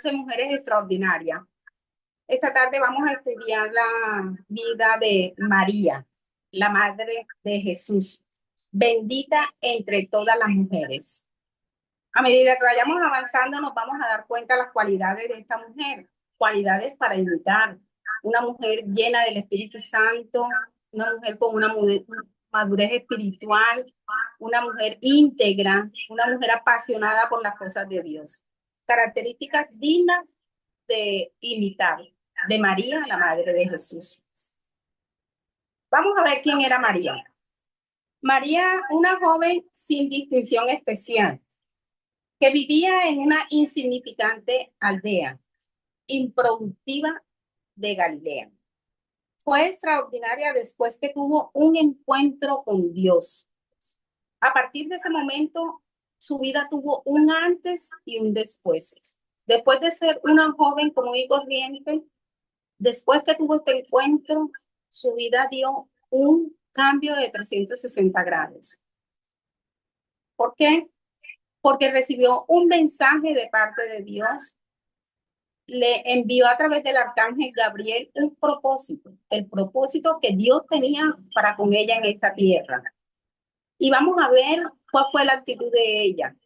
hace mujeres extraordinarias. Esta tarde vamos a estudiar la vida de María, la madre de Jesús, bendita entre todas las mujeres. A medida que vayamos avanzando, nos vamos a dar cuenta de las cualidades de esta mujer, cualidades para imitar. Una mujer llena del Espíritu Santo, una mujer con una madurez espiritual, una mujer íntegra, una mujer apasionada por las cosas de Dios. Características dignas de imitar de María, la madre de Jesús. Vamos a ver quién era María. María, una joven sin distinción especial, que vivía en una insignificante aldea, improductiva de Galilea. Fue extraordinaria después que tuvo un encuentro con Dios. A partir de ese momento, su vida tuvo un antes y un después. Después de ser una joven común y corriente, después que tuvo este encuentro, su vida dio un cambio de 360 grados. ¿Por qué? Porque recibió un mensaje de parte de Dios, le envió a través del arcángel Gabriel un propósito, el propósito que Dios tenía para con ella en esta tierra. Y vamos a ver cuál fue la actitud de ella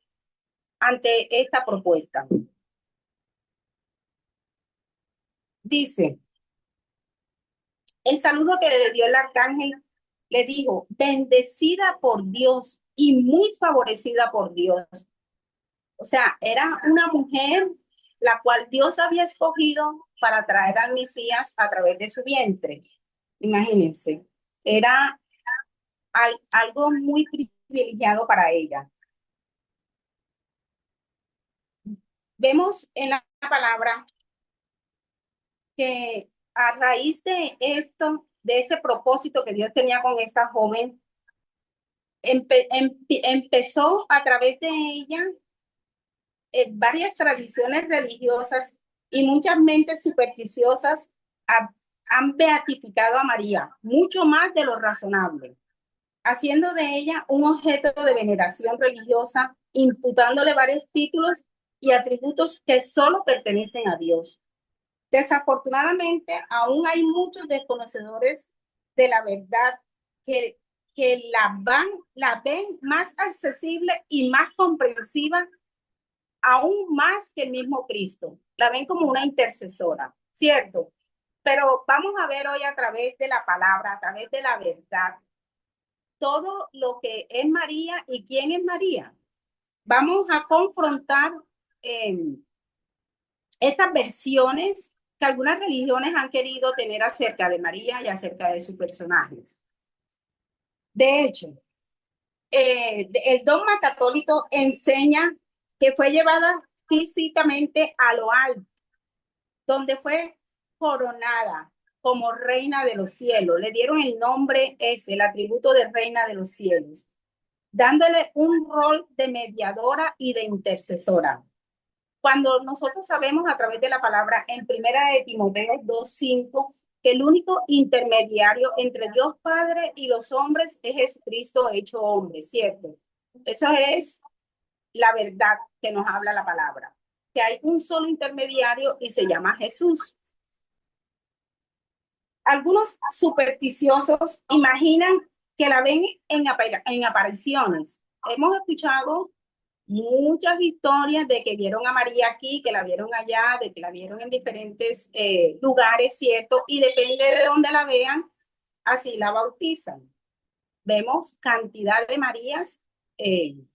ante esta propuesta. Dice, el saludo que le dio el arcángel le dijo, bendecida por Dios y muy favorecida por Dios. O sea, era una mujer la cual Dios había escogido para traer al Mesías a través de su vientre. Imagínense, era algo muy privilegiado para ella. Vemos en la palabra que a raíz de esto, de este propósito que Dios tenía con esta joven, empezó a través de ella varias tradiciones religiosas y muchas mentes supersticiosas han beatificado a María, mucho más de lo razonable, haciendo de ella un objeto de veneración religiosa, imputándole varios títulos y atributos que solo pertenecen a Dios. Desafortunadamente, aún hay muchos desconocedores de la verdad que la ven más accesible y más comprensiva, aún más que el mismo Cristo. La ven como una intercesora, ¿cierto? Pero vamos a ver hoy a través de la palabra, a través de la verdad, todo lo que es María y quién es María. Vamos a confrontar eh, estas versiones que algunas religiones han querido tener acerca de María y acerca de su personaje. De hecho, el dogma católico enseña que fue llevada físicamente a lo alto, donde fue coronada como reina de los cielos. Le dieron el nombre ese, el atributo de reina de los cielos, dándole un rol de mediadora y de intercesora. Cuando nosotros sabemos a través de la palabra en primera de Timoteo 2:5 que el único intermediario entre Dios Padre y los hombres es Jesucristo hecho hombre, ¿cierto? Eso es la verdad que nos habla la palabra, que hay un solo intermediario y se llama Jesús. Algunos supersticiosos imaginan que la ven en apariciones. Hemos escuchado muchas historias de que vieron a María aquí, que la vieron allá, de que la vieron en diferentes lugares, ¿cierto? Y depende de dónde la vean, así la bautizan. Vemos cantidad de Marías en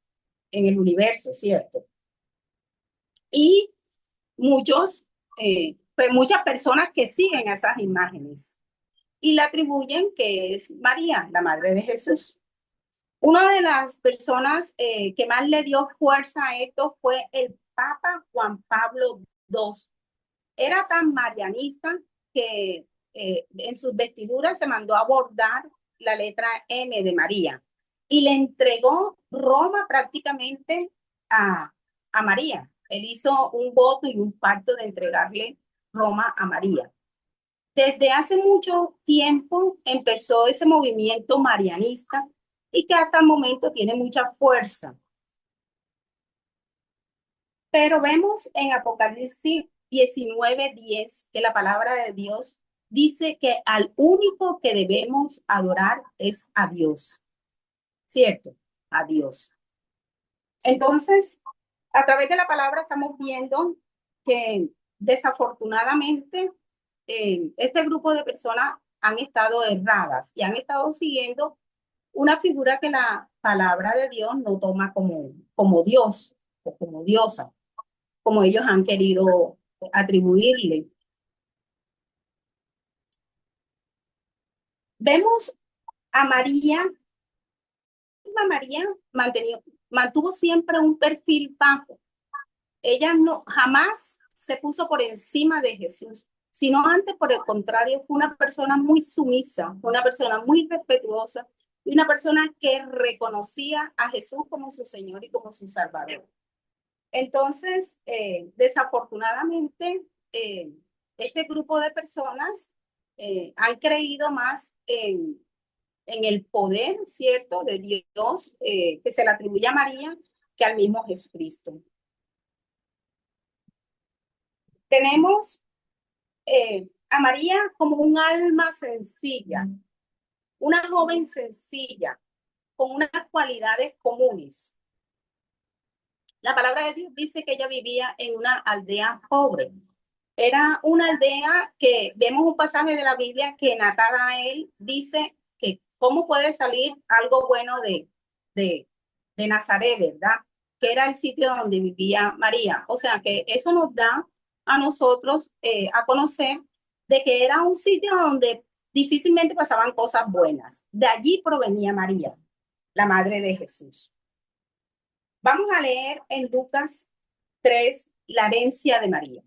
el universo, ¿cierto? Y pues muchas personas que siguen esas imágenes y la atribuyen que es María, la madre de Jesús. Una de las personas que más le dio fuerza a esto fue el Papa Juan Pablo II. Era tan marianista que en sus vestiduras se mandó a bordar la letra M de María y le entregó Roma prácticamente a María. Él hizo un voto y un pacto de entregarle Roma a María. Desde hace mucho tiempo empezó ese movimiento marianista y que hasta el momento tiene mucha fuerza. Pero vemos en Apocalipsis 19:10, que la palabra de Dios dice que al único que debemos adorar es a Dios, ¿cierto? A Dios. Entonces, a través de la palabra estamos viendo que desafortunadamente este grupo de personas han estado erradas y han estado siguiendo una figura que la palabra de Dios no toma como Dios o como diosa, como ellos han querido atribuirle. Vemos a María, María mantuvo siempre un perfil bajo. Ella no jamás se puso por encima de Jesús, sino antes, por el contrario, fue una persona muy sumisa, fue una persona muy respetuosa y una persona que reconocía a Jesús como su Señor y como su Salvador. Entonces, desafortunadamente, este grupo de personas han creído más en el poder, ¿cierto?, de Dios que se le atribuye a María que al mismo Jesucristo. Tenemos a María como un alma sencilla, una joven sencilla, con unas cualidades comunes. La palabra de Dios dice que ella vivía en una aldea pobre. Era una aldea que vemos un pasaje de la Biblia que Natanael dice que cómo puede salir algo bueno de, de Nazaret, ¿verdad? Que era el sitio donde vivía María. O sea que eso nos da a nosotros a conocer de que era un sitio donde difícilmente pasaban cosas buenas. De allí provenía María, la madre de Jesús. Vamos a leer en Lucas 3 la herencia de María.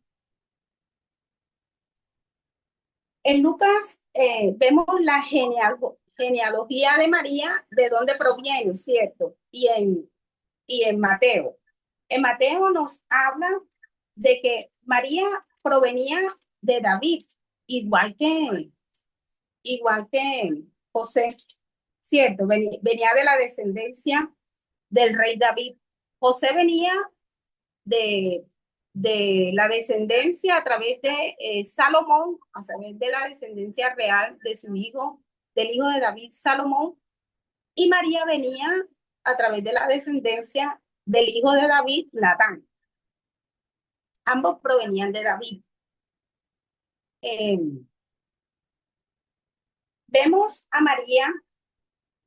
En Lucas vemos la genealogía de María, de dónde proviene, ¿cierto? Y en Mateo. En Mateo nos habla de que María provenía de David, igual que José, ¿cierto? Venía de la descendencia del rey David. José venía de, de la descendencia a través de Salomón, a través de la descendencia real de su hijo, del hijo de David, Salomón, y María venía a través de la descendencia del hijo de David, Natán. Ambos provenían de David. Eh, Vemos a María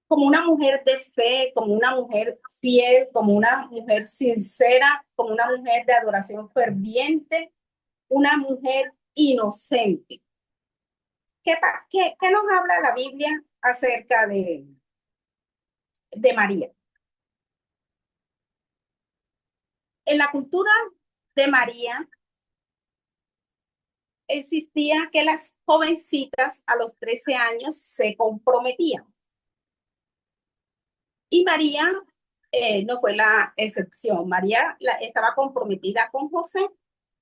como una mujer de fe, como una mujer fiel, como una mujer sincera, como una mujer de adoración ferviente, una mujer inocente. ¿Qué nos habla la Biblia acerca de María? En la cultura de María existía que las jovencitas a los 13 años se comprometían. Y María no fue la excepción. María estaba comprometida con José.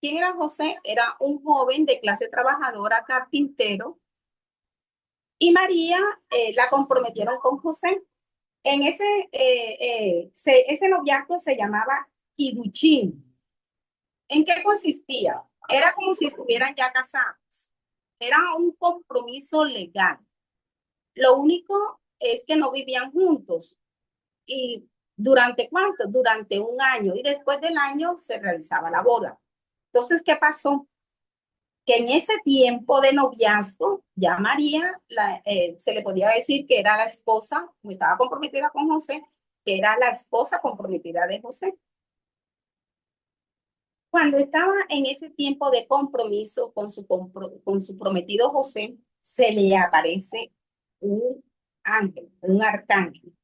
¿Quién era José? Era un joven de clase trabajadora, carpintero. Y María la comprometieron con José. En ese noviazgo se llamaba kiduchín. ¿En qué consistía? Era como si estuvieran ya casados. Era un compromiso legal. Lo único es que no vivían juntos. ¿Y durante cuánto? Durante un año. Y después del año se realizaba la boda. Entonces, ¿qué pasó? Que en ese tiempo de noviazgo, ya María se le podía decir que era la esposa, como estaba comprometida con José, que era la esposa comprometida de José. Cuando estaba en ese tiempo de compromiso con su prometido José, se le aparece un ángel, un arcángel.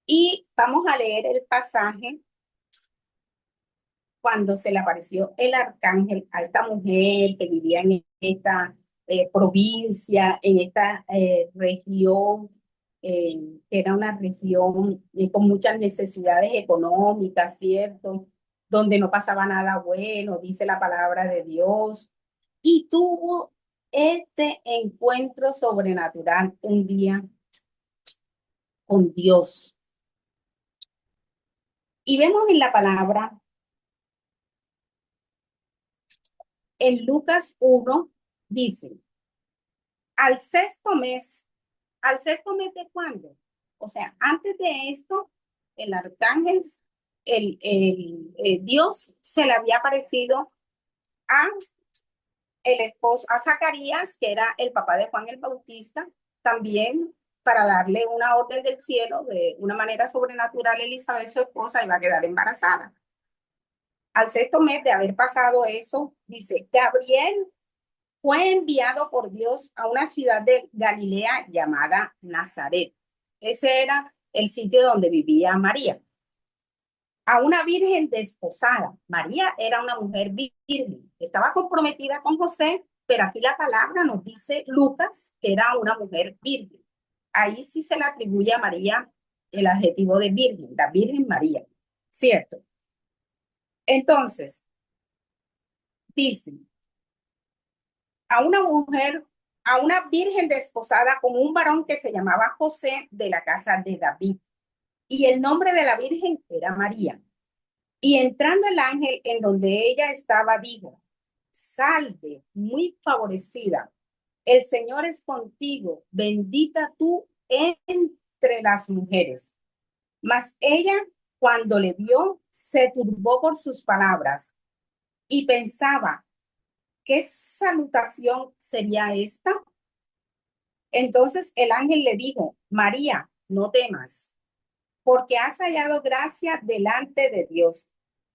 Y vamos a leer el pasaje cuando se le apareció el arcángel a esta mujer que vivía en esta provincia, en esta región, que era una región con muchas necesidades económicas, ¿cierto? Donde no pasaba nada bueno, dice la palabra de Dios. Y tuvo este encuentro sobrenatural un día con Dios. Y vemos en la palabra En Lucas 1 dice, al sexto mes, ¿al sexto mes de cuándo? O sea, antes de esto, el arcángel, Dios se le había aparecido a el esposo, a Zacarías, que era el papá de Juan el Bautista, también para darle una orden del cielo, de una manera sobrenatural, Elizabeth, su esposa, iba a quedar embarazada. Al sexto mes de haber pasado eso, dice, Gabriel fue enviado por Dios a una ciudad de Galilea llamada Nazaret. Ese era el sitio donde vivía María. A una virgen desposada. María era una mujer virgen. Estaba comprometida con José, pero aquí la palabra nos dice Lucas que era una mujer virgen. Ahí sí se le atribuye a María el adjetivo de virgen, la Virgen María. ¿Cierto? Entonces, dice, a una mujer, a una virgen desposada con un varón que se llamaba José de la casa de David. Y el nombre de la virgen era María. Y entrando el ángel en donde ella estaba, dijo, salve, muy favorecida, el Señor es contigo, bendita tú entre las mujeres. Mas ella, cuando le vio, se turbó por sus palabras y pensaba, ¿qué salutación sería esta? Entonces el ángel le dijo, María, no temas, porque has hallado gracia delante de Dios.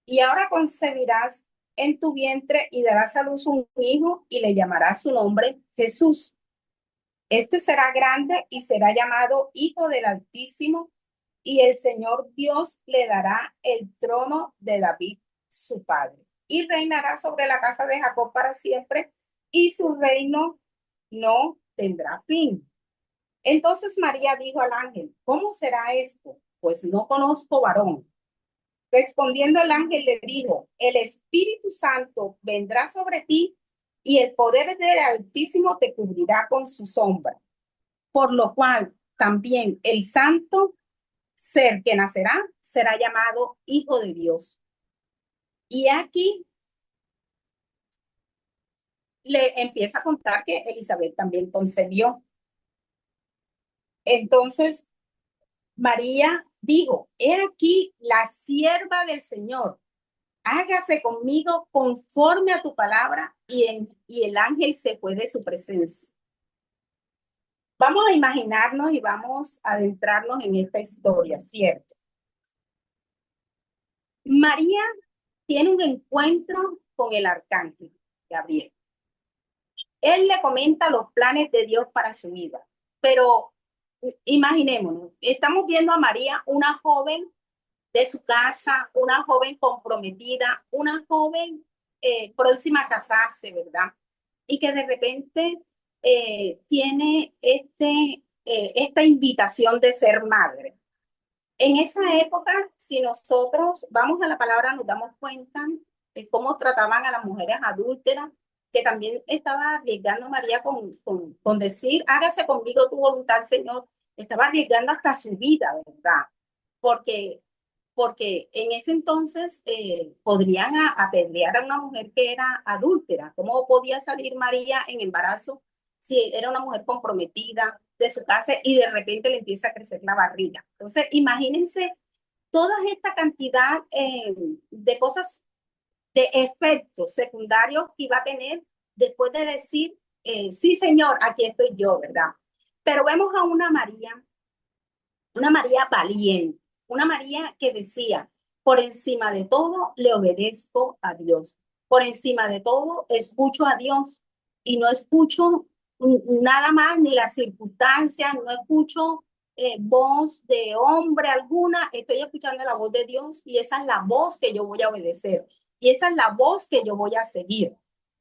Y ahora concebirás en tu vientre y darás a luz un hijo y le llamarás su nombre Jesús. Este será grande y será llamado Hijo del Altísimo, y el Señor Dios le dará el trono de David, su padre, y reinará sobre la casa de Jacob para siempre, y su reino no tendrá fin. Entonces María dijo al ángel, ¿cómo será esto? Pues no conozco varón. Respondiendo el ángel le dijo, el Espíritu Santo vendrá sobre ti y el poder del Altísimo te cubrirá con su sombra. Por lo cual también el santo ser que nacerá será llamado Hijo de Dios. Y aquí le empieza a contar que Elizabeth también concebió. Entonces María dijo, he aquí la sierva del Señor, hágase conmigo conforme a tu palabra, y el ángel se fue de su presencia. Vamos a imaginarnos y vamos a adentrarnos en esta historia, ¿cierto? María tiene un encuentro con el arcángel Gabriel. Él le comenta los planes de Dios para su vida, pero imaginémonos, estamos viendo a María, una joven de su casa, una joven comprometida, una joven próxima a casarse, ¿verdad? Y que de repente tiene esta invitación de ser madre. En esa época, si nosotros vamos a la palabra, nos damos cuenta de cómo trataban a las mujeres adúlteras, que también estaba arriesgando María con decir, hágase conmigo tu voluntad, Señor. Estaba arriesgando hasta su vida, ¿verdad? Porque porque en ese entonces podrían apedrear a una mujer que era adúltera. ¿Cómo podía salir María en embarazo si era una mujer comprometida de su casa y de repente le empieza a crecer la barriga? Entonces, imagínense toda esta cantidad de cosas, de efectos secundarios que iba a tener después de decir, sí, Señor, aquí estoy yo, ¿verdad? Pero vemos a una María valiente, una María que decía, por encima de todo le obedezco a Dios, por encima de todo escucho a Dios y no escucho nada más, ni las circunstancias, no escucho voz de hombre alguna, estoy escuchando la voz de Dios y esa es la voz que yo voy a obedecer y esa es la voz que yo voy a seguir.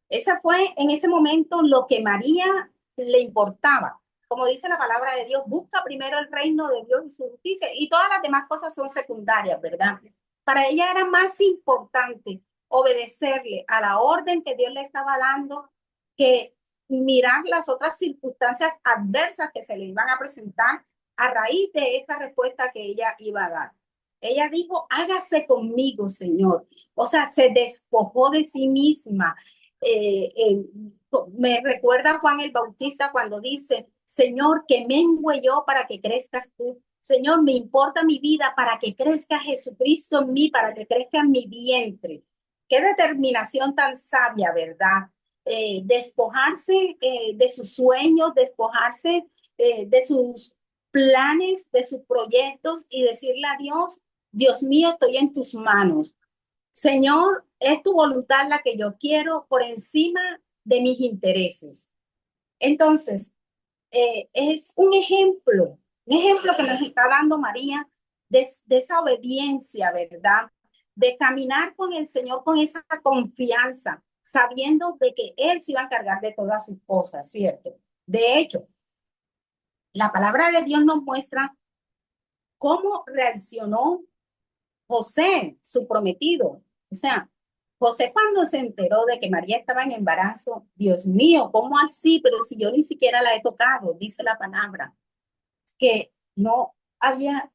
Esa fue en ese momento lo que María le importaba. Como dice la palabra de Dios, busca primero el reino de Dios y su justicia, y todas las demás cosas son secundarias, ¿verdad? Para ella era más importante obedecerle a la orden que Dios le estaba dando que mirar las otras circunstancias adversas que se le iban a presentar a raíz de esta respuesta que ella iba a dar. Ella dijo, hágase conmigo, Señor. O sea, se despojó de sí misma. Me recuerda a Juan el Bautista cuando dice, Señor, que mengue yo para que crezcas tú. Señor, me importa mi vida para que crezca Jesucristo en mí, para que crezca en mi vientre. Qué determinación tan sabia, ¿verdad? Despojarse de sus sueños, despojarse de sus planes, de sus proyectos y decirle a Dios, Dios mío, estoy en tus manos. Señor, es tu voluntad la que yo quiero por encima de mis intereses. Entonces, es un ejemplo que nos está dando María de esa obediencia, ¿verdad? De caminar con el Señor con esa confianza, sabiendo de que Él se iba a encargar de todas sus cosas, ¿cierto? De hecho, la palabra de Dios nos muestra cómo reaccionó José, su prometido. O sea, José cuando se enteró de que María estaba en embarazo, Dios mío, ¿cómo así? Pero si yo ni siquiera la he tocado, dice la palabra, que no habían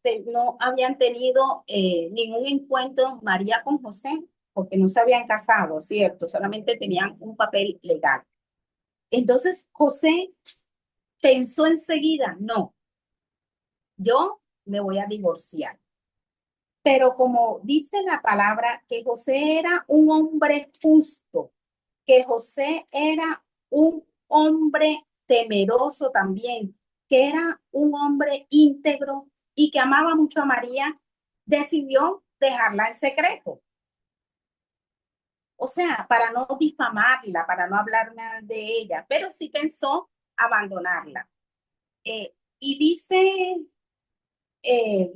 tenido ningún encuentro María con José, porque no se habían casado, ¿cierto? Solamente tenían un papel legal. Entonces José pensó enseguida, no, yo me voy a divorciar. Pero como dice la palabra, que José era un hombre justo, que José era un hombre temeroso también, que era un hombre íntegro y que amaba mucho a María, decidió dejarla en secreto. O sea, para no difamarla, para no hablar mal de ella, pero sí pensó abandonarla. Y dice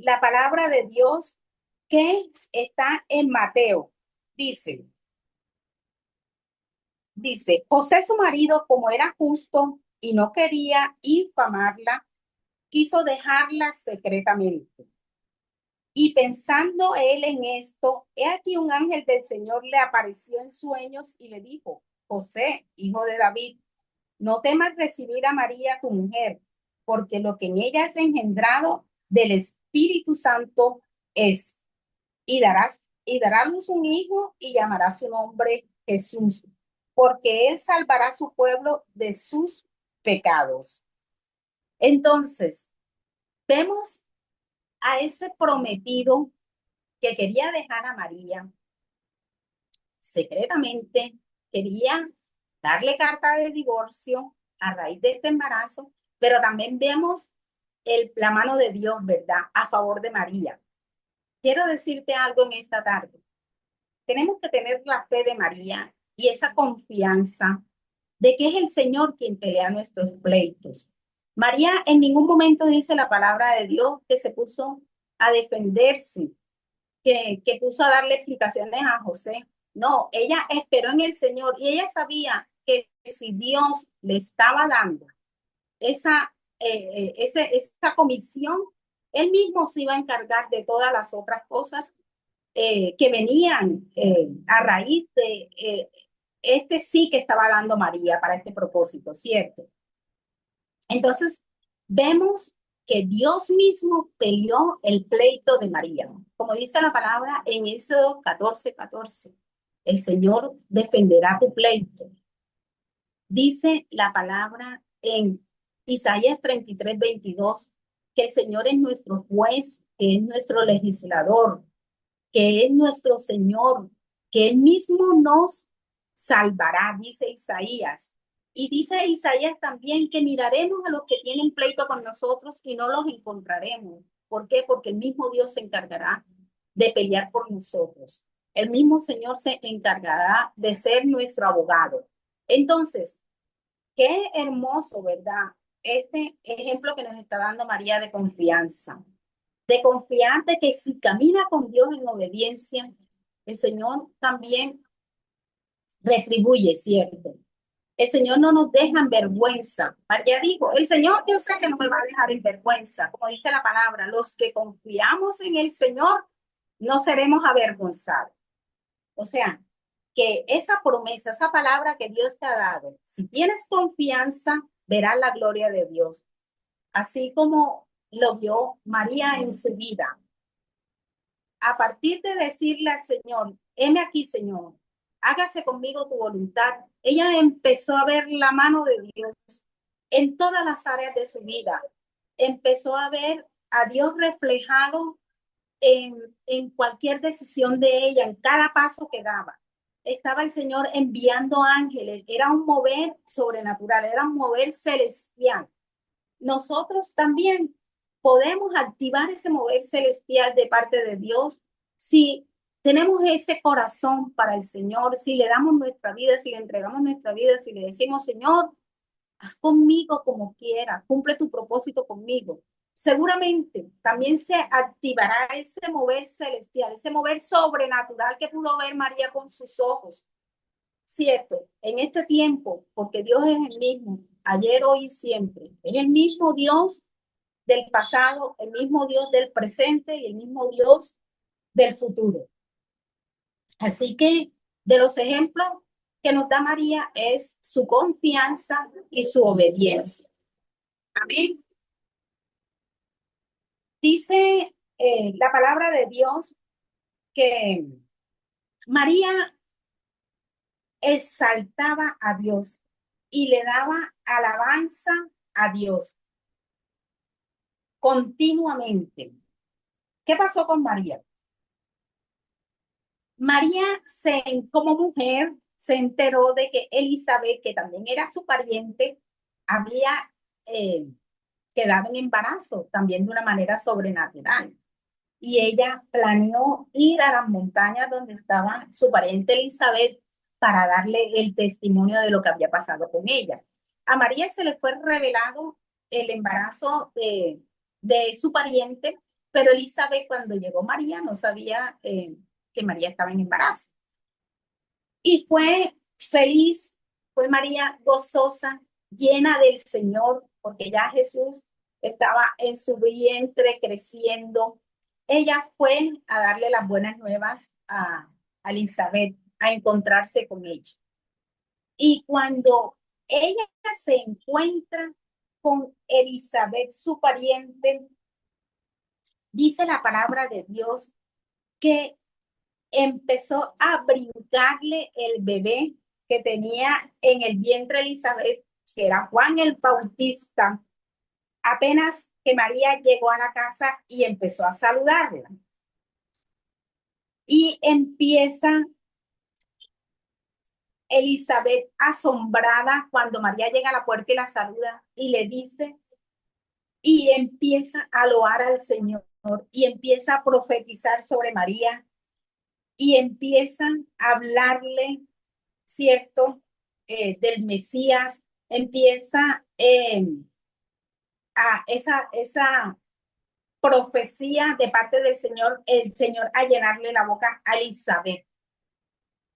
la palabra de Dios que está en Mateo. Dice, José su marido, como era justo y no quería infamarla, quiso dejarla secretamente. Y pensando él en esto, he aquí un ángel del Señor le apareció en sueños y le dijo, José, hijo de David, no temas recibir a María tu mujer, porque lo que en ella es engendrado del Espíritu Santo es, y dará a luz un hijo y llamará su nombre Jesús, porque él salvará a su pueblo de sus pecados. Entonces, vemos a ese prometido que quería dejar a María secretamente, quería darle carta de divorcio a raíz de este embarazo, pero también vemos la mano de Dios, ¿verdad?, a favor de María. Quiero decirte algo en esta tarde. Tenemos que tener la fe de María y esa confianza de que es el Señor quien pelea nuestros pleitos. María en ningún momento dice la palabra de Dios que se puso a defenderse, que puso a darle explicaciones a José. No, ella esperó en el Señor y ella sabía que si Dios le estaba dando esa comisión, él mismo se iba a encargar de todas las otras cosas que venían a raíz de este sí que estaba dando María para este propósito, ¿cierto? Entonces, vemos que Dios mismo peleó el pleito de María. Como dice la palabra en Éxodo 14:14, el Señor defenderá tu pleito. Dice la palabra en Isaías 33:22, que el Señor es nuestro juez, que es nuestro legislador, que es nuestro Señor, que Él mismo nos salvará, dice Isaías. Y dice Isaías también que miraremos a los que tienen pleito con nosotros y no los encontraremos. ¿Por qué? Porque el mismo Dios se encargará de pelear por nosotros. El mismo Señor se encargará de ser nuestro abogado. Entonces, qué hermoso, ¿verdad? Este ejemplo que nos está dando María de confiante que si camina con Dios en obediencia, el Señor también retribuye, ¿cierto? El Señor no nos deja en vergüenza. María dijo, el Señor yo sé que no me va a dejar en vergüenza. Como dice la palabra, los que confiamos en el Señor no seremos avergonzados. O sea, que esa promesa, esa palabra que Dios te ha dado, si tienes confianza, verás la gloria de Dios. Así como lo vio María en su vida. A partir de decirle al Señor, heme aquí, Señor, hágase conmigo tu voluntad. Ella empezó a ver la mano de Dios en todas las áreas de su vida. Empezó a ver a Dios reflejado en cualquier decisión de ella, en cada paso que daba. Estaba el Señor enviando ángeles, era un mover sobrenatural, era un mover celestial. Nosotros también podemos activar ese mover celestial de parte de Dios si tenemos ese corazón para el Señor, si le damos nuestra vida, si le entregamos nuestra vida, si le decimos, Señor, haz conmigo como quieras, cumple tu propósito conmigo. Seguramente también se activará ese mover celestial, ese mover sobrenatural que pudo ver María con sus ojos. Cierto, en este tiempo, porque Dios es el mismo, ayer, hoy y siempre. Es el mismo Dios del pasado, el mismo Dios del presente y el mismo Dios del futuro. Así que de los ejemplos que nos da María es su confianza y su obediencia. Amén. Dice la palabra de Dios que María exaltaba a Dios y le daba alabanza a Dios continuamente. ¿Qué pasó con María? María, como mujer, se enteró de que Elizabeth, que también era su pariente, había eh, quedado en embarazo, también de una manera sobrenatural. Y ella planeó ir a las montañas donde estaba su pariente Elizabeth para darle el testimonio de lo que había pasado con ella. A María se le fue revelado el embarazo de su pariente, pero Elizabeth, cuando llegó María, no sabía que María estaba en embarazo. Y fue feliz, fue María gozosa, llena del Señor, porque ya Jesús estaba en su vientre creciendo. Ella fue a darle las buenas nuevas a Elizabeth, a encontrarse con ella. Y cuando ella se encuentra con Elizabeth, su pariente, dice la palabra de Dios que empezó a brincarle el bebé que tenía en el vientre Elizabeth, que era Juan el Bautista, apenas que María llegó a la casa y empezó a saludarla. Y empieza Elizabeth asombrada cuando María llega a la puerta y la saluda y le dice, y empieza a loar al Señor y empieza a profetizar sobre María y empiezan a hablarle, ¿cierto? Del Mesías, empieza a esa profecía de parte del Señor, el Señor a llenarle la boca a Elizabeth.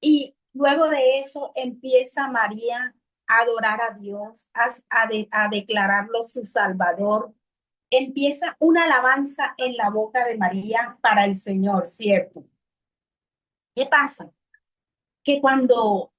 Y luego de eso empieza María a adorar a Dios, a declararlo su Salvador. Empieza una alabanza en la boca de María para el Señor, ¿cierto? ¿Qué pasa? Que cuando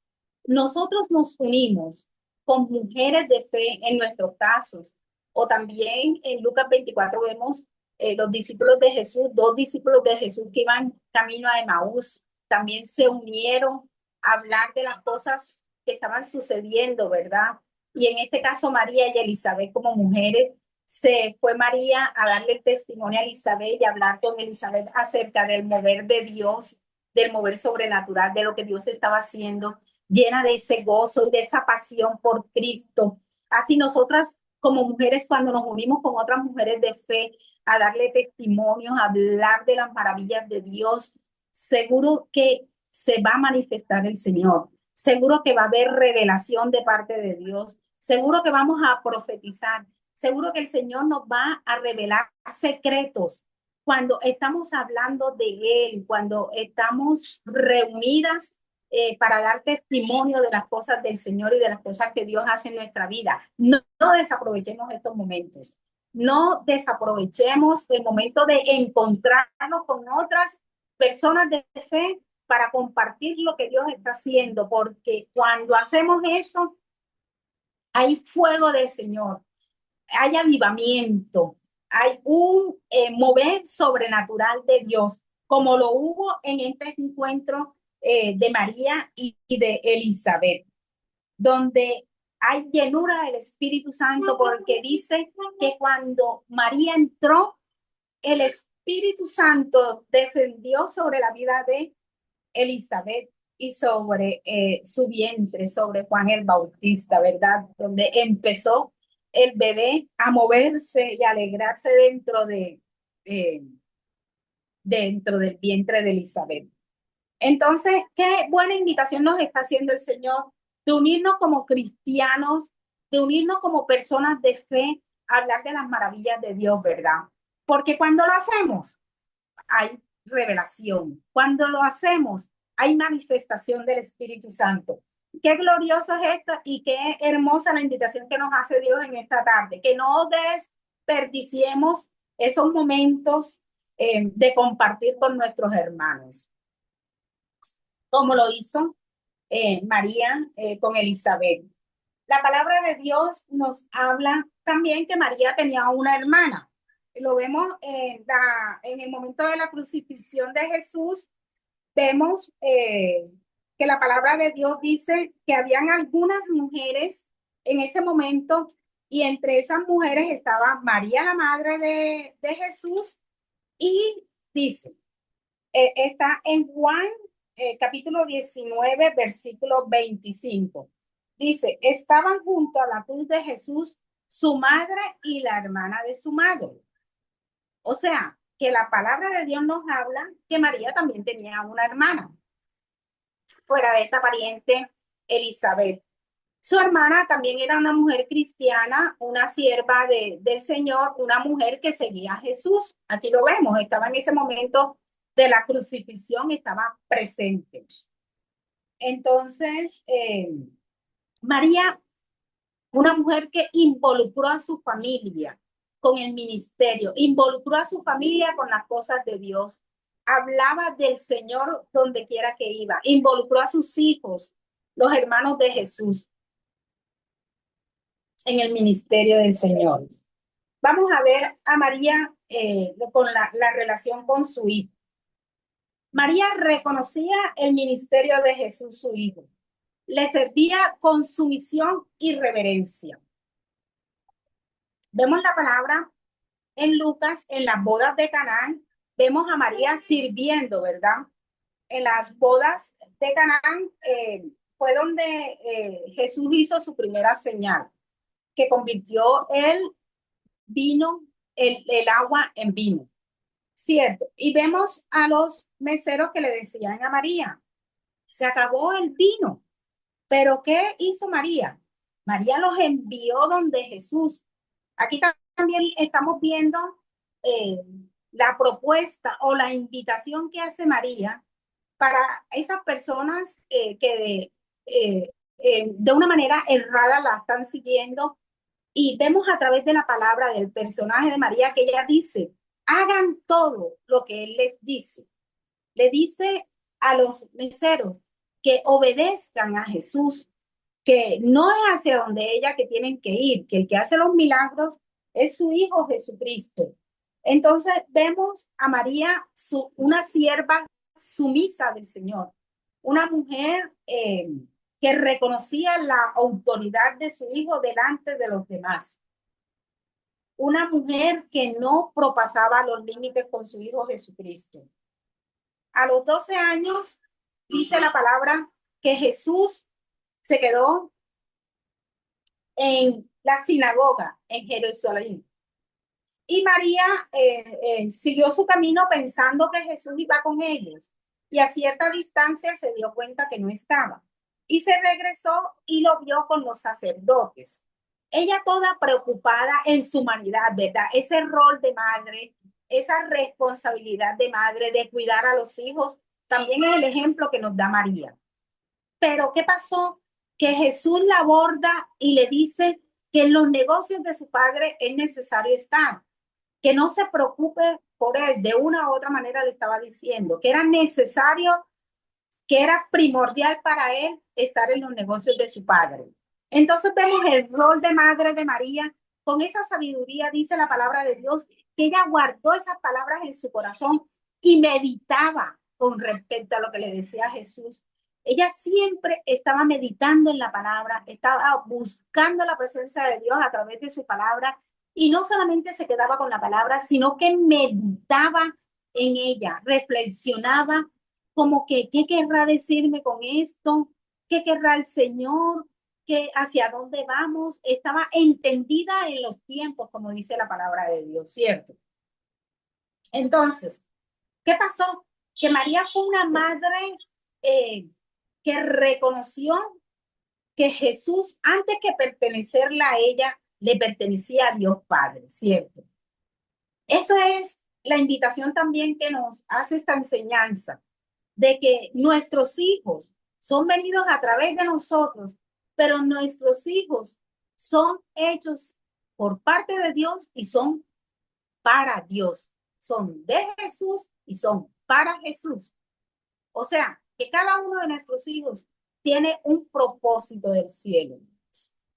nosotros nos unimos con mujeres de fe en nuestros casos, o también en Lucas 24 vemos los discípulos de Jesús, dos discípulos de Jesús que iban camino a Emaús, también se unieron a hablar de las cosas que estaban sucediendo, ¿verdad? Y en este caso María y Elizabeth como mujeres, se fue María a darle el testimonio a Elizabeth y a hablar con Elizabeth acerca del mover de Dios, del mover sobrenatural, de lo que Dios estaba haciendo, llena de ese gozo y de esa pasión por Cristo. Así nosotras como mujeres, cuando nos unimos con otras mujeres de fe a darle testimonios, a hablar de las maravillas de Dios, seguro que se va a manifestar el Señor. Seguro que va a haber revelación de parte de Dios. Seguro que vamos a profetizar. Seguro que el Señor nos va a revelar secretos cuando estamos hablando de Él, cuando estamos reunidas para dar testimonio de las cosas del Señor y de las cosas que Dios hace en nuestra vida. No desaprovechemos estos momentos. No desaprovechemos el momento de encontrarnos con otras personas de fe para compartir lo que Dios está haciendo, porque cuando hacemos eso, hay fuego del Señor, hay avivamiento, hay un mover sobrenatural de Dios, como lo hubo en este encuentro de María y de Elizabeth, donde hay llenura del Espíritu Santo, porque dice que cuando María entró, el Espíritu Santo descendió sobre la vida de Elizabeth y sobre su vientre, sobre Juan el Bautista, ¿verdad? Donde empezó el bebé a moverse y alegrarse eh, dentro del vientre de Elizabeth. Entonces, qué buena invitación nos está haciendo el Señor de unirnos como cristianos, de unirnos como personas de fe, a hablar de las maravillas de Dios, ¿verdad? Porque cuando lo hacemos, hay revelación. Cuando lo hacemos, hay manifestación del Espíritu Santo. Qué glorioso es esto y qué hermosa la invitación que nos hace Dios en esta tarde. Que no desperdiciemos esos momentos de compartir con nuestros hermanos, como lo hizo María con Elizabeth. La palabra de Dios nos habla también que María tenía una hermana. Lo vemos en el momento de la crucifixión de Jesús. Vemos que la palabra de Dios dice que habían algunas mujeres en ese momento, y entre esas mujeres estaba María, la madre de Jesús, y dice, está en Juan capítulo 19, versículo 25. Dice, estaban junto a la cruz de Jesús su madre y la hermana de su madre. O sea, que la palabra de Dios nos habla que María también tenía una hermana, fuera de esta pariente Elizabeth. Su hermana también era una mujer cristiana, una sierva del Señor, una mujer que seguía a Jesús. Aquí lo vemos, estaba en ese momento de la crucifixión, estaba presente. Entonces, María, una mujer que involucró a su familia con el ministerio, involucró a su familia con las cosas de Dios, hablaba del Señor donde quiera que iba, involucró a sus hijos, los hermanos de Jesús, en el ministerio del Señor. Vamos a ver a María con la relación con su hijo. María reconocía el ministerio de Jesús, su hijo. Le servía con sumisión y reverencia. Vemos la palabra en Lucas, en las bodas de Canaán, vemos a María sirviendo, ¿verdad? En las bodas de Canaán fue donde Jesús hizo su primera señal, que convirtió el vino, el agua en vino, ¿cierto? Y vemos a los meseros que le decían a María, se acabó el vino, pero ¿qué hizo María? María los envió donde Jesús. Aquí también estamos viendo eh, la propuesta o la invitación que hace María para esas personas de una manera errada la están siguiendo, y vemos a través de la palabra del personaje de María que ella dice, hagan todo lo que él les dice. Le dice a los meseros que obedezcan a Jesús, que no es hacia donde ella que tienen que ir, que el que hace los milagros es su Hijo Jesucristo. Entonces vemos a María, una sierva sumisa del Señor, una mujer que reconocía la autoridad de su Hijo delante de los demás, una mujer que no propasaba los límites con su Hijo Jesucristo. A los 12 años, dice la palabra que Jesús se quedó en la sinagoga en Jerusalén. Y María siguió su camino pensando que Jesús iba con ellos. Y a cierta distancia se dio cuenta que no estaba. Y se regresó y lo vio con los sacerdotes. Ella toda preocupada en su humanidad, ¿verdad? Ese rol de madre, esa responsabilidad de madre de cuidar a los hijos, también es el ejemplo que nos da María. Pero ¿qué pasó? Que Jesús la aborda y le dice que en los negocios de su padre es necesario estar, que no se preocupe por él. De una u otra manera le estaba diciendo que era necesario, que era primordial para él estar en los negocios de su padre. Entonces vemos el rol de madre de María con esa sabiduría, dice la palabra de Dios, que ella guardó esas palabras en su corazón y meditaba con respecto a lo que le decía Jesús. Ella siempre estaba meditando en la palabra, estaba buscando la presencia de Dios a través de su palabra y no solamente se quedaba con la palabra, sino que meditaba en ella, reflexionaba como que, ¿qué querrá decirme con esto? ¿Qué querrá el Señor? ¿Qué, hacia dónde vamos? Estaba entendida en los tiempos, como dice la palabra de Dios, ¿cierto? Entonces, ¿qué pasó? Que María fue una madre eh, que reconoció que Jesús, antes que pertenecerla a ella, le pertenecía a Dios Padre, ¿cierto? Eso es la invitación también que nos hace esta enseñanza, de que nuestros hijos son venidos a través de nosotros, pero nuestros hijos son hechos por parte de Dios y son para Dios. Son de Jesús y son para Jesús. O sea, que cada uno de nuestros hijos tiene un propósito del cielo.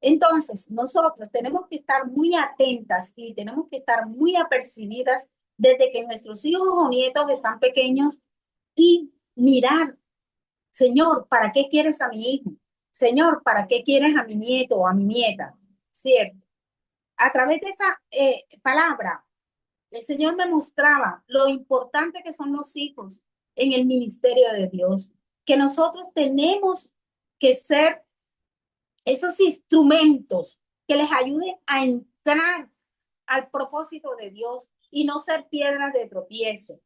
Entonces, nosotros tenemos que estar muy atentas y tenemos que estar muy apercibidas desde que nuestros hijos o nietos están pequeños y mirar, Señor, ¿para qué quieres a mi hijo? Señor, ¿para qué quieres a mi nieto o a mi nieta? ¿Cierto? A través de esa palabra, el Señor me mostraba lo importante que son los hijos en el ministerio de Dios, que nosotros tenemos que ser esos instrumentos que les ayuden a entrar al propósito de Dios y no ser piedras de tropiezo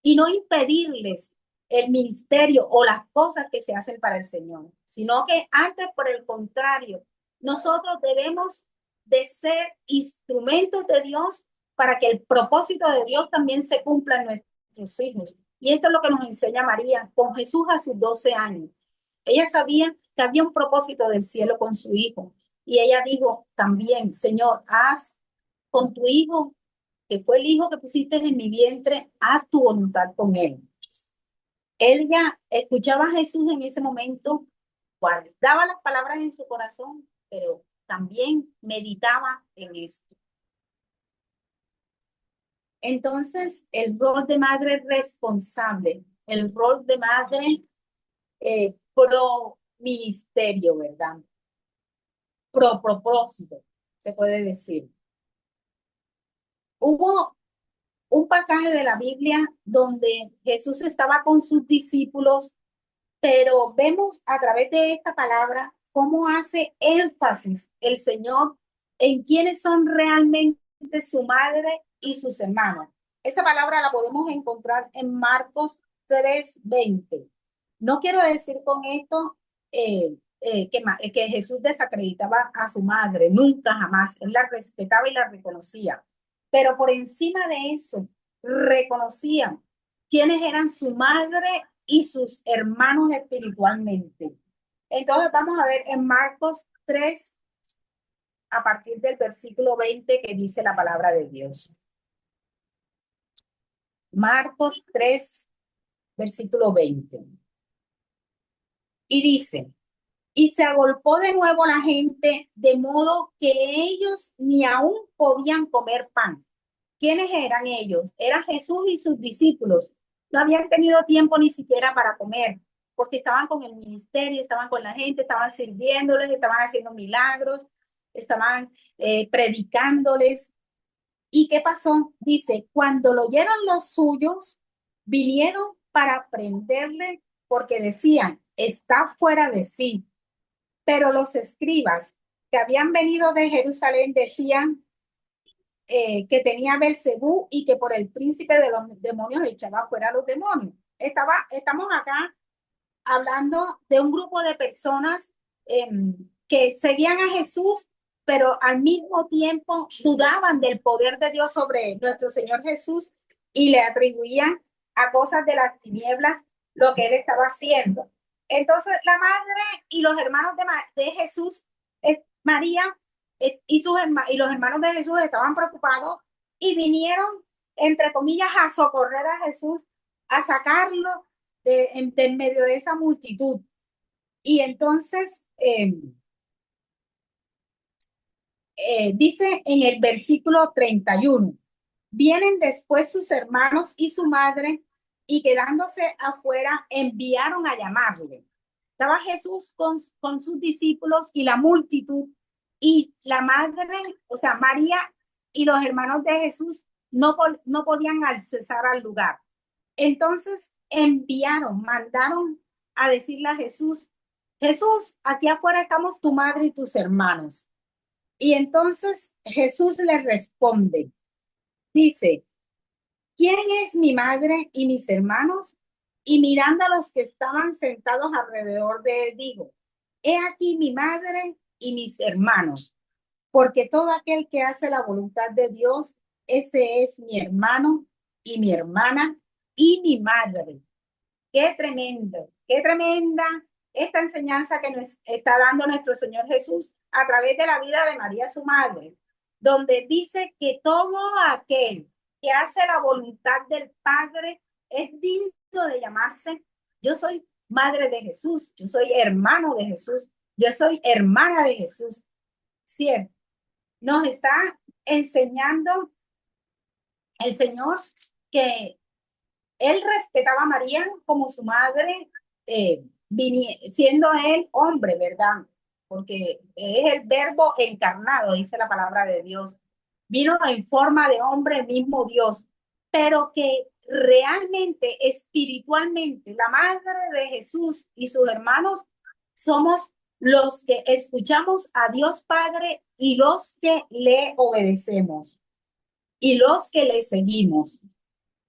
y no impedirles el ministerio o las cosas que se hacen para el Señor, sino que antes, por el contrario, nosotros debemos de ser instrumentos de Dios para que el propósito de Dios también se cumpla en nuestros hijos. Y esto es lo que nos enseña María con Jesús a sus 12 años. Ella sabía que había un propósito del cielo con su hijo. Y ella dijo también, Señor, haz con tu hijo, que fue el hijo que pusiste en mi vientre, haz tu voluntad con él. Él ya escuchaba a Jesús en ese momento, guardaba las palabras en su corazón, pero también meditaba en esto. Entonces, el rol de madre responsable, el rol de madre pro ministerio, ¿verdad? Pro propósito, se puede decir. Hubo un pasaje de la Biblia donde Jesús estaba con sus discípulos, pero vemos a través de esta palabra cómo hace énfasis el Señor en quiénes son realmente su madre y sus hermanos. Esa palabra la podemos encontrar en Marcos 3:20. No quiero decir con esto que Jesús desacreditaba a su madre, nunca jamás. Él la respetaba y la reconocía. Pero por encima de eso, reconocían quiénes eran su madre y sus hermanos espiritualmente. Entonces vamos a ver en Marcos 3, a partir del versículo 20, que dice la palabra de Dios. Marcos 3, versículo 20. Y dice, y se agolpó de nuevo la gente, de modo que ellos ni aún podían comer pan. ¿Quiénes eran ellos? Era Jesús y sus discípulos. No habían tenido tiempo ni siquiera para comer, porque estaban con el ministerio, estaban con la gente, estaban sirviéndoles, estaban haciendo milagros, estaban predicándoles. ¿Y qué pasó? Dice, cuando lo oyeron los suyos, vinieron para prenderle porque decían, está fuera de sí. Pero los escribas que habían venido de Jerusalén decían que tenía Belcebú y que por el príncipe de los demonios echaba fuera a los demonios. Estamos acá hablando de un grupo de personas que seguían a Jesús, pero al mismo tiempo dudaban del poder de Dios sobre nuestro Señor Jesús y le atribuían a cosas de las tinieblas lo que él estaba haciendo. Entonces, la madre y los hermanos de Jesús, María y los hermanos de Jesús estaban preocupados y vinieron, entre comillas, a socorrer a Jesús, a sacarlo de en medio de esa multitud. Y entonces dice en el versículo 31, vienen después sus hermanos y su madre y quedándose afuera, enviaron a llamarle. Estaba Jesús con sus discípulos y la multitud, y la madre, o sea, María y los hermanos de Jesús no podían accesar al lugar. Entonces mandaron a decirle a Jesús, Jesús, aquí afuera estamos tu madre y tus hermanos. Y entonces Jesús les responde, dice, ¿quién es mi madre y mis hermanos? Y mirando a los que estaban sentados alrededor de él, dijo, he aquí mi madre y mis hermanos, porque todo aquel que hace la voluntad de Dios, ese es mi hermano y mi hermana y mi madre. Qué tremendo, qué tremenda esta enseñanza que nos está dando nuestro Señor Jesús a través de la vida de María, su madre, donde dice que todo aquel que hace la voluntad del Padre es digno de llamarse, yo soy madre de Jesús, yo soy hermano de Jesús, yo soy hermana de Jesús. Cierto, nos está enseñando el Señor que él respetaba a María como su madre, siendo él hombre, ¿verdad? Porque es el verbo encarnado, dice la palabra de Dios. Vino en forma de hombre, el mismo Dios, pero que realmente, espiritualmente, la madre de Jesús y sus hermanos somos los que escuchamos a Dios Padre y los que le obedecemos y los que le seguimos.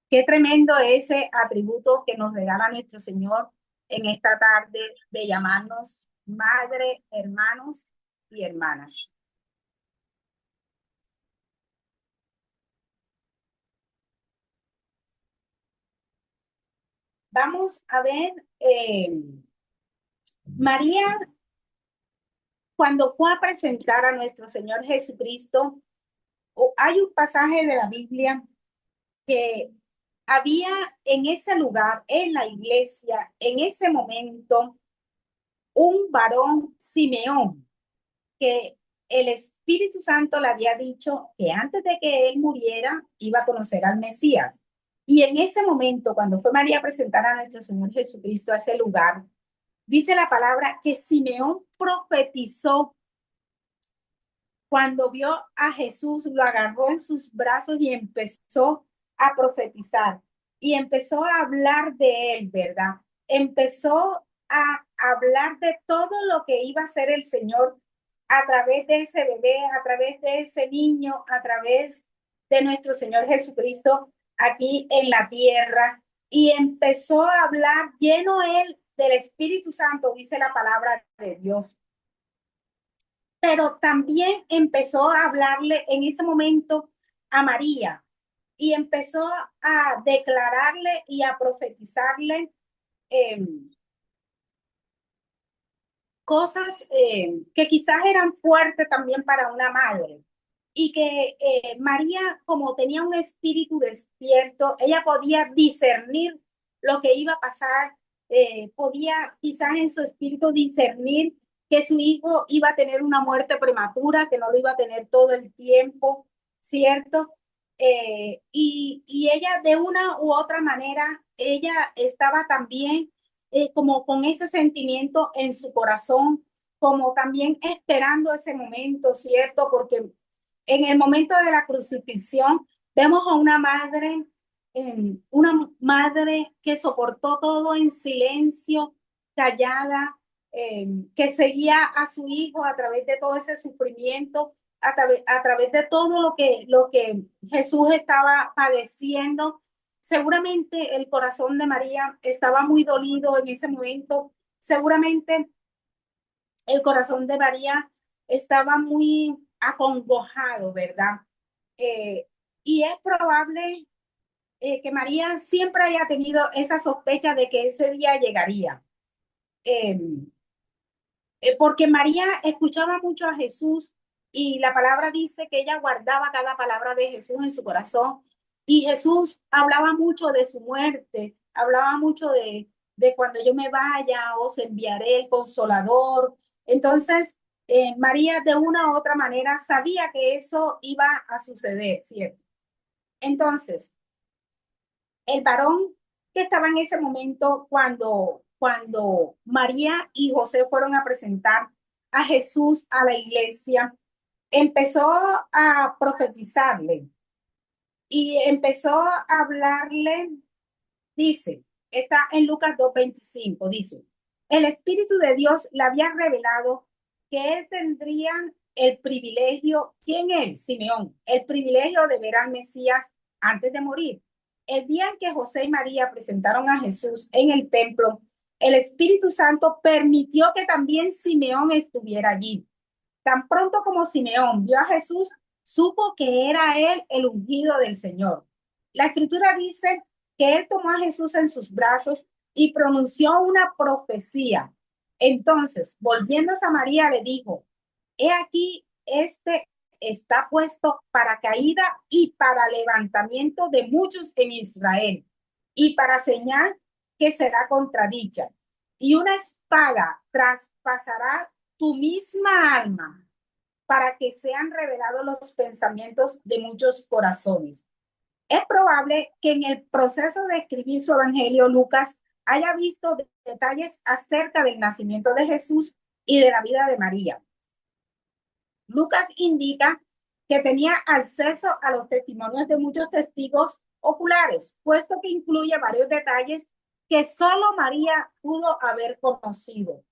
Qué tremendo ese atributo que nos regala nuestro Señor en esta tarde de llamarnos madre, hermanos y hermanas. Vamos a ver, María, cuando fue a presentar a nuestro Señor Jesucristo, hay un pasaje de la Biblia que había en ese lugar, en la iglesia, en ese momento, un varón Simeón, que el Espíritu Santo le había dicho que antes de que él muriera iba a conocer al Mesías. Y en ese momento, cuando fue María a presentar a nuestro Señor Jesucristo a ese lugar, dice la palabra que Simeón profetizó cuando vio a Jesús, lo agarró en sus brazos y empezó a profetizar. Y empezó a hablar de él, ¿verdad? Empezó a hablar de todo lo que iba a hacer el Señor a través de ese bebé, a través de ese niño, a través de nuestro Señor Jesucristo aquí en la tierra. Y empezó a hablar lleno él del Espíritu Santo, dice la palabra de Dios. Pero también empezó a hablarle en ese momento a María y empezó a declararle y a profetizarle eh, cosas que quizás eran fuertes también para una madre. Y que María, como tenía un espíritu despierto, ella podía discernir lo que iba a pasar, podía quizás en su espíritu discernir que su hijo iba a tener una muerte prematura, que no lo iba a tener todo el tiempo, ¿cierto? Y ella de una u otra manera, ella estaba también como con ese sentimiento en su corazón, como también esperando ese momento, ¿cierto? Porque en el momento de la crucifixión vemos a una madre que soportó todo en silencio, callada, que seguía a su hijo a través de todo ese sufrimiento, a través de todo lo que Jesús estaba padeciendo. Seguramente el corazón de María estaba muy dolido en ese momento. Seguramente el corazón de María estaba muy acongojado, ¿verdad? Eh, y es probable que María siempre haya tenido esa sospecha de que ese día llegaría. Eh, Porque María escuchaba mucho a Jesús y la palabra dice que ella guardaba cada palabra de Jesús en su corazón y Jesús hablaba mucho de su muerte, hablaba mucho de cuando yo me vaya os enviaré el consolador. Entonces, María de una u otra manera sabía que eso iba a suceder, ¿cierto? Entonces, el varón que estaba en ese momento cuando María y José fueron a presentar a Jesús a la iglesia, empezó a profetizarle y empezó a hablarle, dice, está en Lucas 2:25, dice, el Espíritu de Dios le había revelado que él tendría el privilegio, ¿quién es? Simeón, el privilegio de ver al Mesías antes de morir. El día en que José y María presentaron a Jesús en el templo, el Espíritu Santo permitió que también Simeón estuviera allí. Tan pronto como Simeón vio a Jesús, supo que era él el ungido del Señor. La escritura dice que él tomó a Jesús en sus brazos y pronunció una profecía. Entonces, volviéndose a María, le dijo, he aquí, este está puesto para caída y para levantamiento de muchos en Israel, y para señal que será contradicha. Y una espada traspasará tu misma alma para que sean revelados los pensamientos de muchos corazones. Es probable que en el proceso de escribir su evangelio, Lucas haya visto detalles acerca del nacimiento de Jesús y de la vida de María. Lucas indica que tenía acceso a los testimonios de muchos testigos oculares, puesto que incluye varios detalles que solo María pudo haber conocido.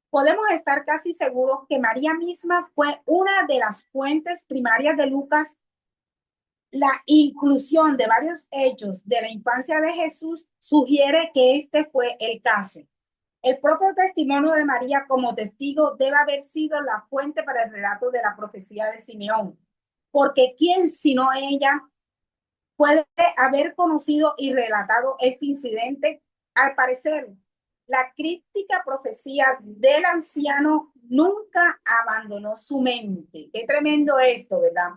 Podemos estar casi seguros que María misma fue una de las fuentes primarias de Lucas. La inclusión de varios hechos de la infancia de Jesús sugiere que este fue el caso. El propio testimonio de María como testigo debe haber sido la fuente para el relato de la profecía de Simeón, porque ¿quién sino ella puede haber conocido y relatado este incidente? Al parecer, la críptica profecía del anciano nunca abandonó su mente. Qué tremendo esto, ¿verdad?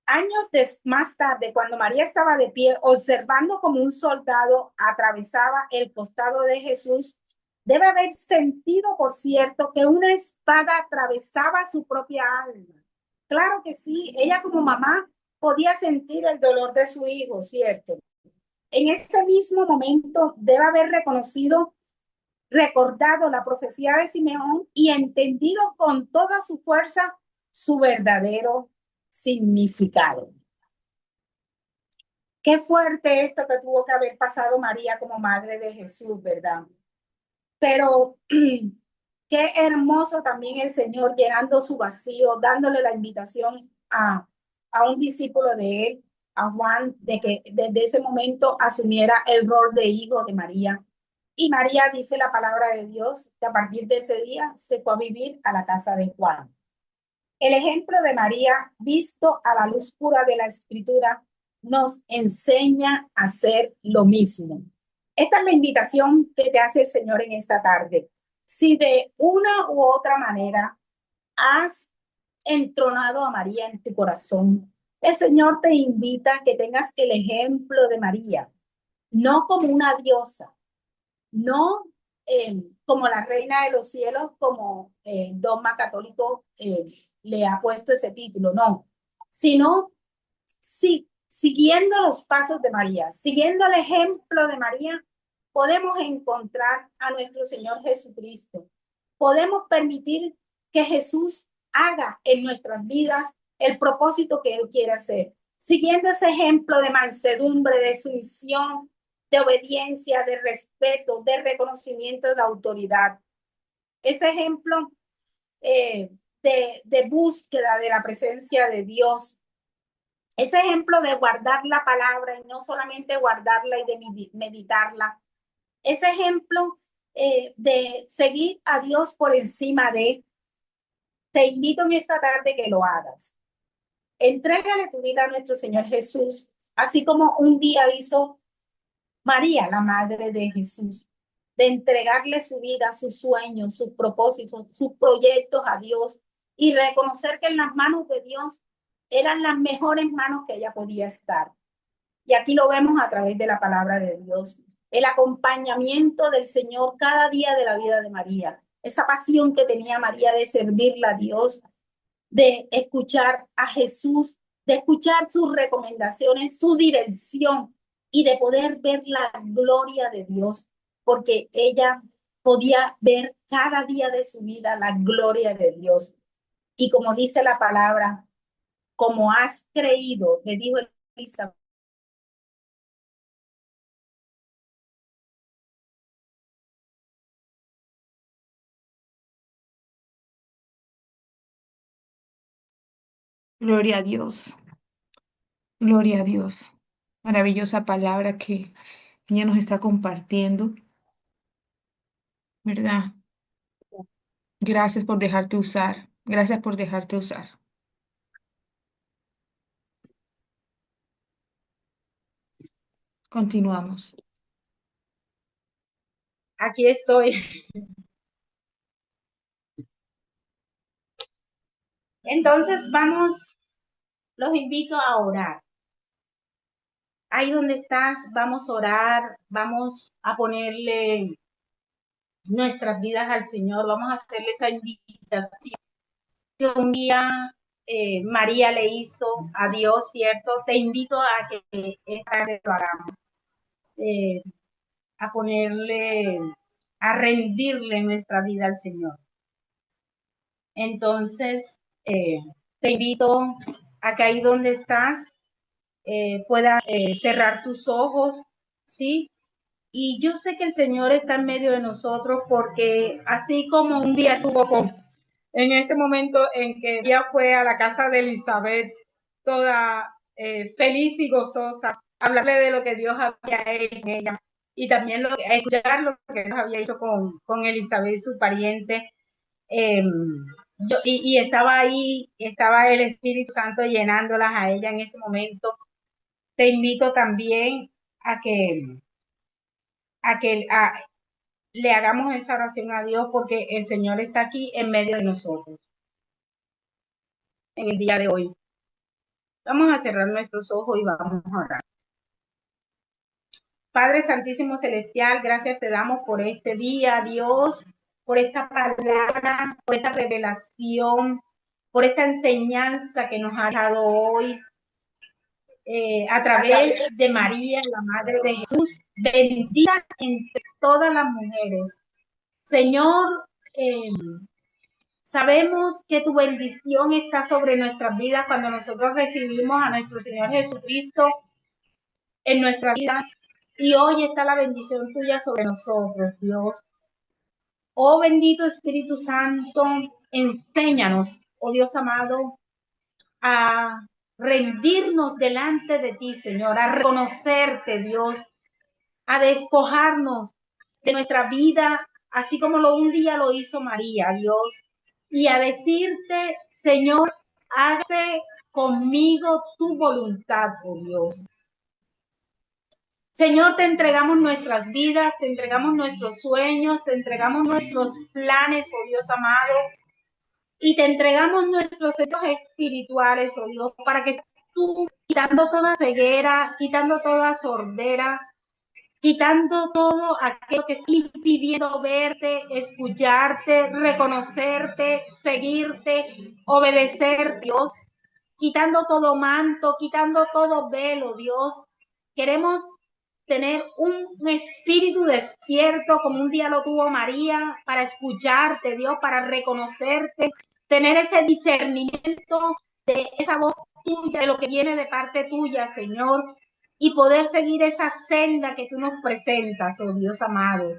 Años más tarde, cuando María estaba de pie, observando como un soldado atravesaba el costado de Jesús, debe haber sentido, por cierto, que una espada atravesaba su propia alma. Claro que sí, ella como mamá podía sentir el dolor de su hijo, ¿cierto? En ese mismo momento debe haber reconocido, recordado la profecía de Simeón y entendido con toda su fuerza su verdadero significado. Qué fuerte esto que tuvo que haber pasado María como madre de Jesús, ¿verdad? Pero qué hermoso también el Señor llenando su vacío, dándole la invitación a un discípulo de él, a Juan, de que desde ese momento asumiera el rol de hijo de María. Y María dice la palabra de Dios que a partir de ese día se fue a vivir a la casa de Juan. El ejemplo de María, visto a la luz pura de la escritura, nos enseña a hacer lo mismo. Esta es la invitación que te hace el Señor en esta tarde. Si de una u otra manera has entronado a María en tu corazón, el Señor te invita a que tengas el ejemplo de María, no como una diosa, no como la reina de los cielos, como dogma católico le ha puesto ese título, no, sino siguiendo los pasos de María, siguiendo el ejemplo de María, podemos encontrar a nuestro Señor Jesucristo. Podemos permitir que Jesús haga en nuestras vidas el propósito que Él quiere hacer, siguiendo ese ejemplo de mansedumbre, de sumisión, de obediencia, de respeto, de reconocimiento de autoridad. Ese ejemplo de búsqueda de la presencia de Dios. Ese ejemplo de guardar la palabra y no solamente guardarla y de meditarla. Ese ejemplo de seguir a Dios por encima de. Te invito en esta tarde que lo hagas. Entrégale tu vida a nuestro Señor Jesús, así como un día hizo María, la madre de Jesús, de entregarle su vida, sus sueños, sus propósitos, sus proyectos a Dios y reconocer que en las manos de Dios eran las mejores manos que ella podía estar. Y aquí lo vemos a través de la palabra de Dios, el acompañamiento del Señor cada día de la vida de María, esa pasión que tenía María de servirle a Dios, de escuchar a Jesús, de escuchar sus recomendaciones, su dirección. y de poder ver la gloria de Dios, porque ella podía ver cada día de su vida la gloria de Dios. Y como dice la palabra, como has creído, le dijo Elizabeth. Gloria a Dios, gloria a Dios. Maravillosa palabra que ella nos está compartiendo, ¿verdad? Gracias por dejarte usar. Gracias por dejarte usar. Continuamos. Aquí estoy. Entonces vamos, los invito a orar. Ahí donde estás, vamos a orar, vamos a ponerle nuestras vidas al Señor, vamos a hacerle esa invitación que un día María le hizo a Dios, ¿cierto? Te invito a que esta tarde lo hagamos, eh, a ponerle, a rendirle nuestra vida al Señor. Entonces, te invito a que ahí donde estás puedas cerrar tus ojos, ¿sí? Y yo sé que el Señor está en medio de nosotros porque así como un día tuvo en ese momento en que ella fue a la casa de Elizabeth, toda feliz y gozosa, hablarle de lo que Dios había hecho en ella y también escuchar lo que Dios había hecho con Elizabeth, su pariente. Eh, y estaba ahí, estaba el Espíritu Santo llenándolas a ella en ese momento. Te invito también a que le hagamos esa oración a Dios porque el Señor está aquí en medio de nosotros en el día de hoy. Vamos a cerrar nuestros ojos y vamos a orar. Padre Santísimo Celestial, gracias te damos por este día, Dios, por esta palabra, por esta revelación, por esta enseñanza que nos ha dado hoy a través de María, la Madre de Jesús, bendita entre todas las mujeres. Señor, sabemos que tu bendición está sobre nuestras vidas cuando nosotros recibimos a nuestro Señor Jesucristo en nuestras vidas. Y hoy está la bendición tuya sobre nosotros, Dios. Oh bendito Espíritu Santo, enséñanos, oh Dios amado, a rendirnos delante de ti, Señor, a reconocerte, Dios, a despojarnos de nuestra vida, así como un día lo hizo María, Dios, y a decirte, Señor, hágase conmigo tu voluntad, oh Dios. Señor, te entregamos nuestras vidas, te entregamos nuestros sueños, te entregamos nuestros planes, oh Dios amado, y te entregamos nuestros hechos espirituales, oh Dios, para que tú, quitando toda ceguera, quitando toda sordera, quitando todo aquello que está impidiendo verte, escucharte, reconocerte, seguirte, obedecer, Dios, quitando todo manto, quitando todo velo, Dios. Queremos tener un espíritu despierto como un día lo tuvo María para escucharte, Dios, para reconocerte, tener ese discernimiento de esa voz tuya, de lo que viene de parte tuya, Señor, y poder seguir esa senda que tú nos presentas, oh Dios amado.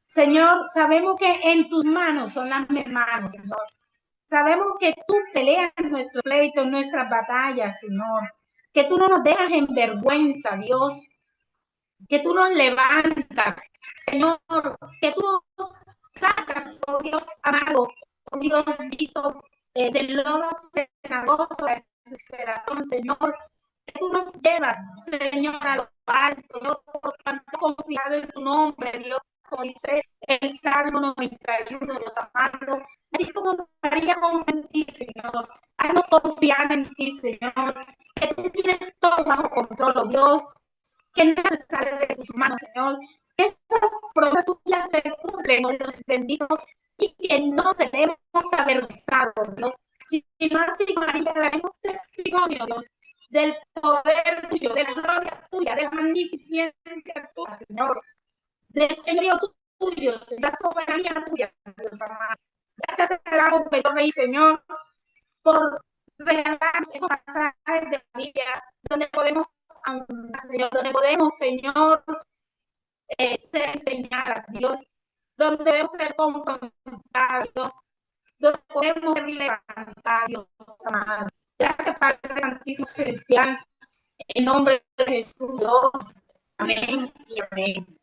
Señor, sabemos que en tus manos son las manos, Señor. Sabemos que tú peleas nuestros pleitos, nuestras batallas, Señor. Que tú no nos dejas en vergüenza, Dios. Que tú nos levantas, Señor. Que tú nos sacas, oh Dios amado, oh Dios bendito, del lodo cenagoso, de desesperación, Señor. Que tú nos llevas, Señor, a lo alto, Dios, por tanto confiado en tu nombre, Dios, como dice el Salmo 91, Dios amado. Así como María confía en ti, Señor. Haznos confiar en ti, Señor. Que tú tienes todo bajo control, oh Dios. Que nada se sale de tus manos, Señor. Que esas promesas tuyas se cumplen, oh Dios bendito, y que no seremos avergonzados, Dios. Sino así, María, daremos testimonio, Dios, del poder tuyo, de la gloria tuya, de la magnificencia tuya, Señor, del señorío tuyo, de la soberanía tuya, Dios amado. Gracias te damos, Pedro Rey, Señor, por regalarnos estos pasajes de la Biblia, donde podemos amar, Señor, donde podemos, Señor, ser enseñadas, Dios, donde debemos ser confrontados, Dios, donde podemos ser levantados, Dios amado. Gracias, Padre Santísimo Celestial, en nombre de Jesús, Dios. Amén y amén.